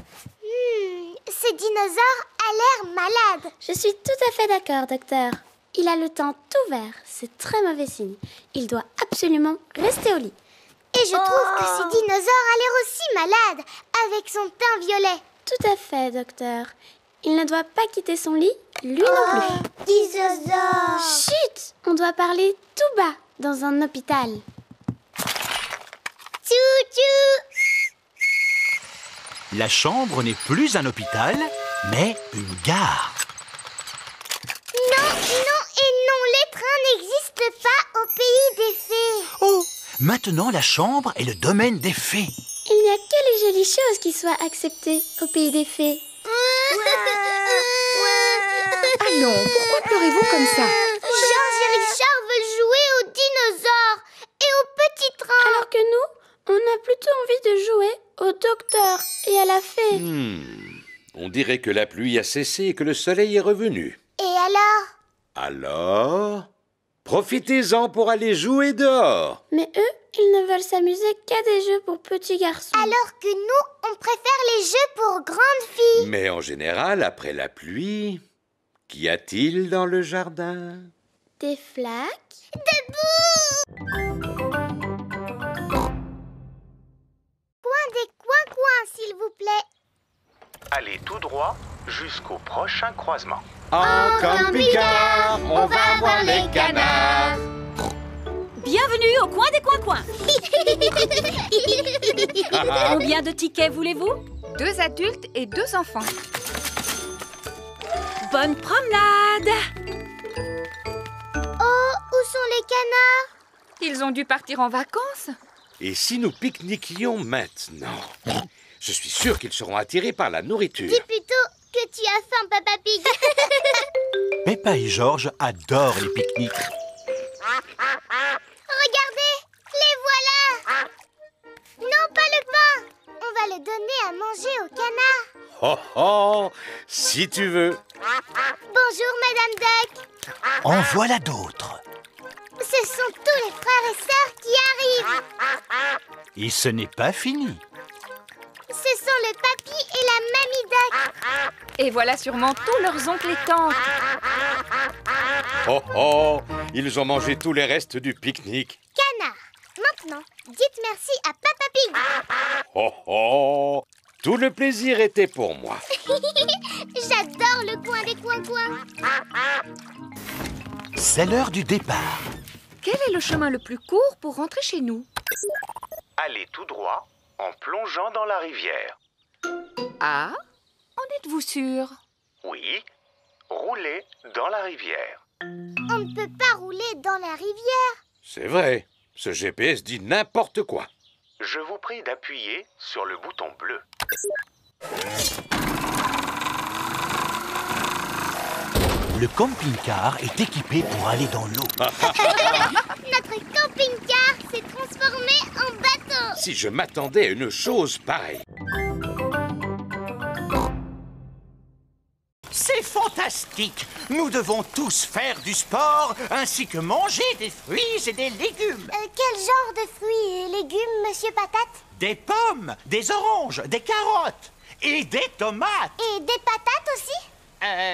Ce dinosaure a l'air malade. Je suis tout à fait d'accord, docteur. Il a le teint tout vert, c'est très mauvais signe. Il doit absolument rester au lit. Et je trouve que ce dinosaure a l'air aussi malade, avec son teint violet. Tout à fait, docteur. Il ne doit pas quitter son lit, lui non plus. Dinosaure! Chut! On doit parler tout bas dans un hôpital. Tchou-tchou! La chambre n'est plus un hôpital, mais une gare. Non, les trains n'existent pas au pays des fées. Oh, maintenant la chambre est le domaine des fées. Il n'y a que les jolies choses qui soient acceptées au pays des fées. Allons, pourquoi pleurez-vous comme ça? Georges et Richard veulent jouer aux dinosaures et aux petits trains. Alors que nous, on a plutôt envie de jouer au docteur et à la fée. On dirait que la pluie a cessé et que le soleil est revenu. Et alors? Alors, profitez-en pour aller jouer dehors. Mais eux, ils ne veulent s'amuser qu'à des jeux pour petits garçons. Alors que nous, on préfère les jeux pour grandes filles. Mais en général, après la pluie, qu'y a-t-il dans le jardin? Des flaques. Debout! Coin des coins, s'il vous plaît. Allez tout droit jusqu'au prochain croisement. En camping-car, on va voir les canards. Bienvenue au coin des coins-coins. Combien de tickets voulez-vous? 2 adultes et 2 enfants. Bonne promenade. Oh, où sont les canards? Ils ont dû partir en vacances. Et si nous pique-niquions maintenant? Je suis sûr qu'ils seront attirés par la nourriture. Dis plutôt que tu as faim, Papa Pig. Peppa et Georges adorent les pique-niques. Regardez, les voilà. Non, pas le pain. On va le donner à manger aux canards. Oh oh, si tu veux. Bonjour, Madame Duck. En voilà d'autres. Ce sont tous les frères et sœurs qui arrivent. Et ce n'est pas fini. Ce sont le papy et la mamie Duck. Et voilà sûrement tous leurs oncles et tantes. Oh oh, ils ont mangé tous les restes du pique-nique. Canard, maintenant, dites merci à Papa Pig. Oh oh, tout le plaisir était pour moi. J'adore le coin des coins-coins. C'est l'heure du départ. Quel est le chemin le plus court pour rentrer chez nous? Allez tout droit en plongeant dans la rivière. Ah, en êtes-vous sûr? Oui, roulez dans la rivière. On ne peut pas rouler dans la rivière. C'est vrai, ce GPS dit n'importe quoi. Je vous prie d'appuyer sur le bouton bleu. Le camping-car est équipé pour aller dans l'eau. Notre camping-car s'est transformé en bateau. Si je m'attendais à une chose pareille. C'est fantastique! fantastique. Nous devons tous faire du sport, ainsi que manger des fruits et des légumes. Quel genre de fruits et légumes, Monsieur Patate? Des pommes, des oranges, des carottes et des tomates. Et des patates aussi?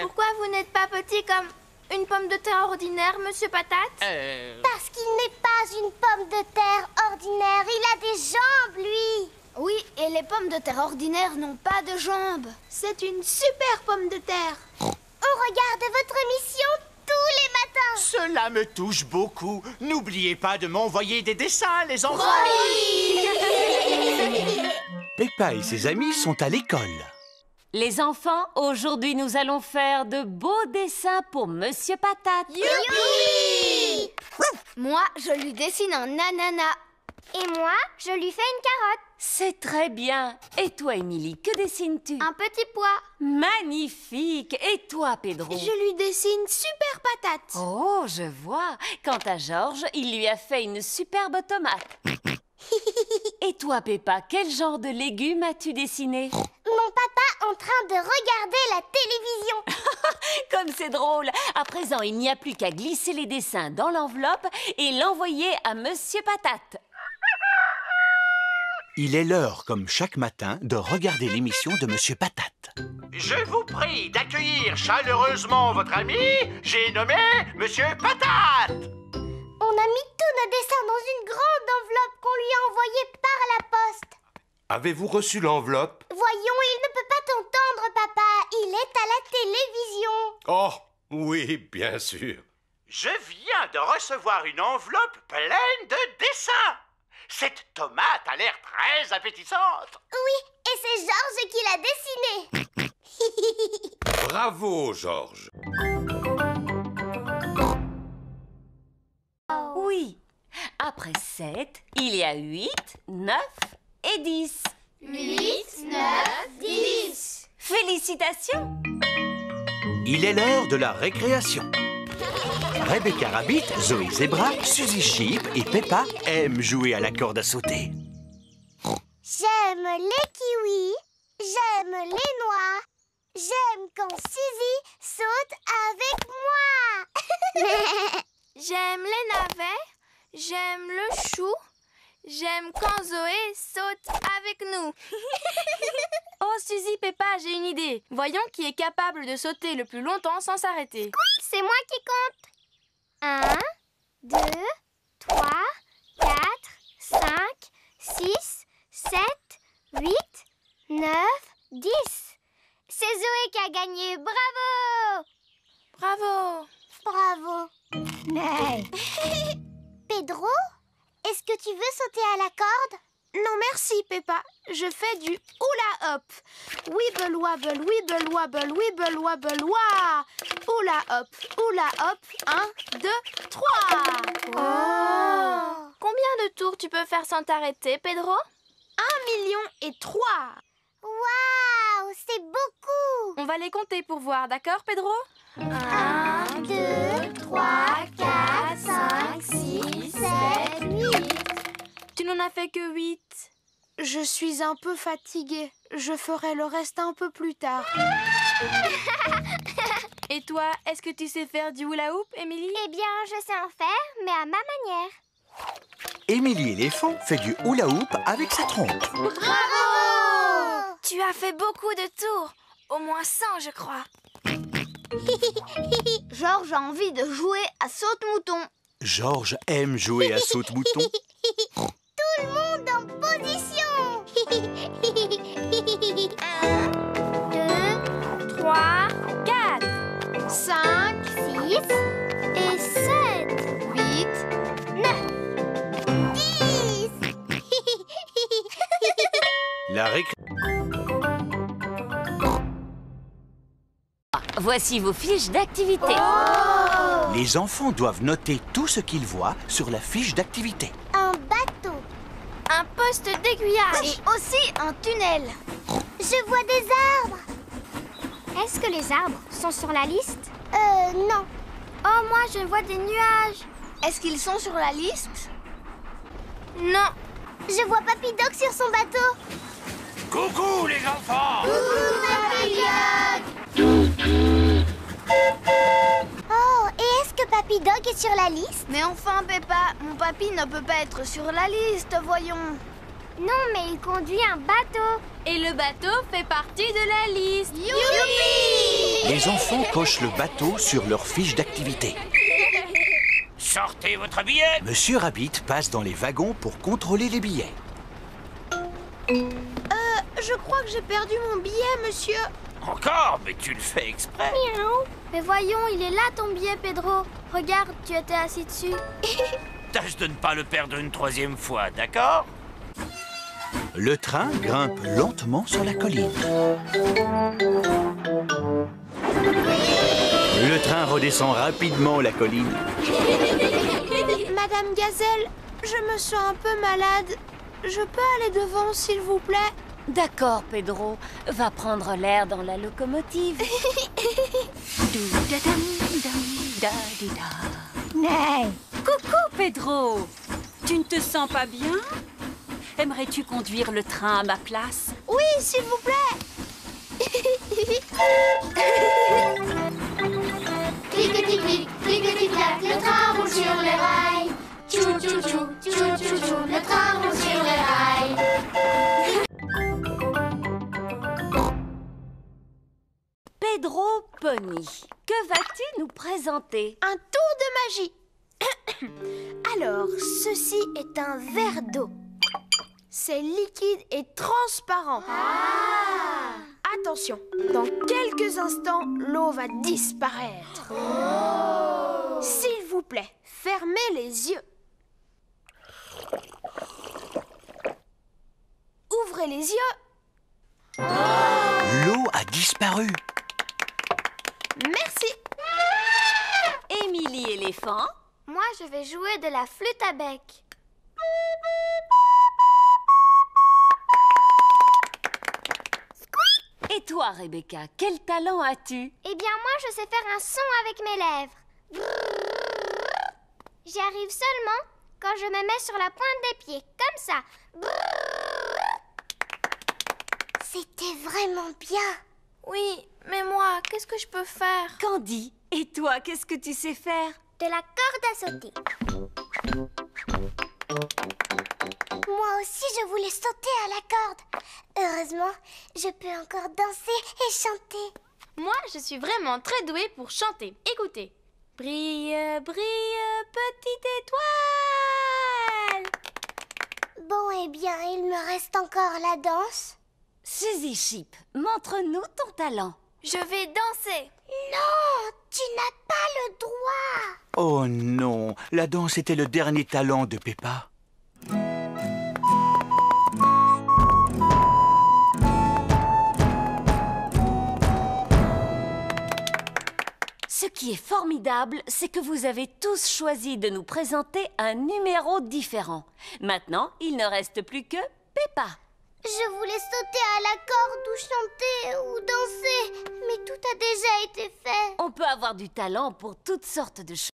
Pourquoi vous n'êtes pas petit comme une pomme de terre ordinaire, Monsieur Patate? Parce qu'il n'est pas une pomme de terre ordinaire. Il a des jambes, lui. Oui, et les pommes de terre ordinaires n'ont pas de jambes. C'est une super pomme de terre. On regarde votre émission tous les matins. Cela me touche beaucoup. N'oubliez pas de m'envoyer des dessins, les enfants. Oui. Peppa et ses amis sont à l'école. Les enfants, aujourd'hui nous allons faire de beaux dessins pour Monsieur Patate. Youpi! Moi, je lui dessine un ananas. Et moi, je lui fais une carotte. C'est très bien. Et toi, Émilie, que dessines-tu? Un petit pois. Magnifique. Et toi, Pedro? Je lui dessine super patate. Oh, je vois. Quant à Georges, il lui a fait une superbe tomate. Et toi, Peppa, quel genre de légumes as-tu dessiné? Mon papa en train de regarder la télévision. Comme c'est drôle. À présent, il n'y a plus qu'à glisser les dessins dans l'enveloppe et l'envoyer à Monsieur Patate. Il est l'heure, comme chaque matin, de regarder l'émission de Monsieur Patate. Je vous prie d'accueillir chaleureusement votre ami, j'ai nommé Monsieur Patate. On a mis tous nos dessins dans une grande enveloppe qu'on lui a envoyée par la poste. Avez-vous reçu l'enveloppe? Voyons, il ne peut pas t'entendre, papa. Il est à la télévision. Oh, oui, bien sûr. Je viens de recevoir une enveloppe pleine de dessins. Cette tomate a l'air très appétissante. Oui, et c'est Georges qui l'a dessinée. Bravo, Georges. Oui. Après 7, il y a 8, 9 et 10. 8, 9, 10. Félicitations. Il est l'heure de la récréation. Rebecca Rabbit, Zoé Zebra, Suzy Sheep et Peppa aiment jouer à la corde à sauter. J'aime les kiwis, j'aime les noix, j'aime quand Suzy saute avec moi. J'aime les navets, j'aime le chou, j'aime quand Zoé saute avec nous. Oh Suzy, Peppa, j'ai une idée. Voyons qui est capable de sauter le plus longtemps sans s'arrêter. C'est moi qui compte. 1, 2, 3, 4, 5, 6, 7, 8, 9, 10. C'est Zoé qui a gagné. Bravo! Bravo! Bravo! Pedro, est-ce que tu veux sauter à la corde? Non merci Peppa, je fais du hula hop. Wibble wobble, wibble wobble, wibble wobble, wah. Hula hop, 1, 2, 3. Oh. Combien de tours tu peux faire sans t'arrêter, Pedro? 1,3 million. Waouh, c'est beaucoup. On va les compter pour voir, d'accord Pedro? 1, 2, 3, 4, 5, 6, 7, 8. Tu n'en as fait que 8. Je suis un peu fatiguée. Je ferai le reste un peu plus tard. Et toi, est-ce que tu sais faire du hula hoop, Émilie? Eh bien, je sais en faire, mais à ma manière. Émilie éléphant fait du hula hoop avec sa trompe. Bravo! Tu as fait beaucoup de tours. Au moins 100, je crois. Georges a envie de jouer à saute-mouton. Georges aime jouer à saute-mouton. Tout le monde en position. 1, 2, 3, 4, 5, 6 et 7, 8, 9, 10. La récré... Voici vos fiches d'activité. Oh! Les enfants doivent noter tout ce qu'ils voient sur la fiche d'activité. Un bateau. un poste d'aiguillage et aussi un tunnel. Je vois des arbres. Est-ce que les arbres sont sur la liste? Non. Oh, moi, je vois des nuages. Est-ce qu'ils sont sur la liste? Non. Je vois Papy Doc sur son bateau. Coucou, les enfants! Coucou, Papy Doc! Oh, et est-ce que Papy Dog est sur la liste? Mais enfin, Peppa, mon papy ne peut pas être sur la liste, voyons. Non, mais il conduit un bateau. Et le bateau fait partie de la liste. Youpi! Les enfants cochent le bateau sur leur fiche d'activité. Sortez votre billet. Monsieur Rabbit passe dans les wagons pour contrôler les billets. Je crois que j'ai perdu mon billet, monsieur. Encore? Mais tu le fais exprès. Miaou. Mais voyons, il est là ton billet, Pedro. Regarde, tu étais assis dessus. Tâche de ne pas le perdre une troisième fois, d'accord? Le train grimpe lentement sur la colline. Le train redescend rapidement la colline. Madame Gazelle, je me sens un peu malade. Je peux aller devant, s'il vous plaît? D'accord, Pedro. Va prendre l'air dans la locomotive. Hey, coucou, Pedro. Tu ne te sens pas bien? Aimerais-tu conduire le train à ma place? Oui, s'il vous plaît. Clic-clic-clic, clic-clic-clac, le train roule sur les rails. Tchou-tchou-tchou, tchou-tchou-tchou, le train roule sur les rails. Pedro Pony, que vas-tu nous présenter? Un tour de magie. Alors, ceci est un verre d'eau. C'est liquide et transparent. Attention, dans quelques instants, l'eau va disparaître. S'il vous plaît, fermez les yeux. Ouvrez les yeux. L'eau a disparu. Merci. Émilie éléphant. Moi, je vais jouer de la flûte à bec. Et toi, Rebecca, quel talent as-tu? Eh bien, moi, je sais faire un son avec mes lèvres. J'y arrive seulement quand je me mets sur la pointe des pieds, comme ça. C'était vraiment bien. Oui, mais moi, qu'est-ce que je peux faire? Candy, et toi, qu'est-ce que tu sais faire? De la corde à sauter. Moi aussi, je voulais sauter à la corde. Heureusement, je peux encore danser et chanter. Moi, je suis vraiment très douée pour chanter. Écoutez. Brille, brille, petite étoile. Bon, eh bien, il me reste encore la danse. Suzy Chip, montre-nous ton talent. Je vais danser. Non, tu n'as pas le droit. Oh non, la danse était le dernier talent de Peppa. Ce qui est formidable, c'est que vous avez tous choisi de nous présenter un numéro différent. Maintenant, il ne reste plus que Peppa. Je voulais sauter à la corde ou chanter ou danser, mais tout a déjà été fait. On peut avoir du talent pour toutes sortes de choses.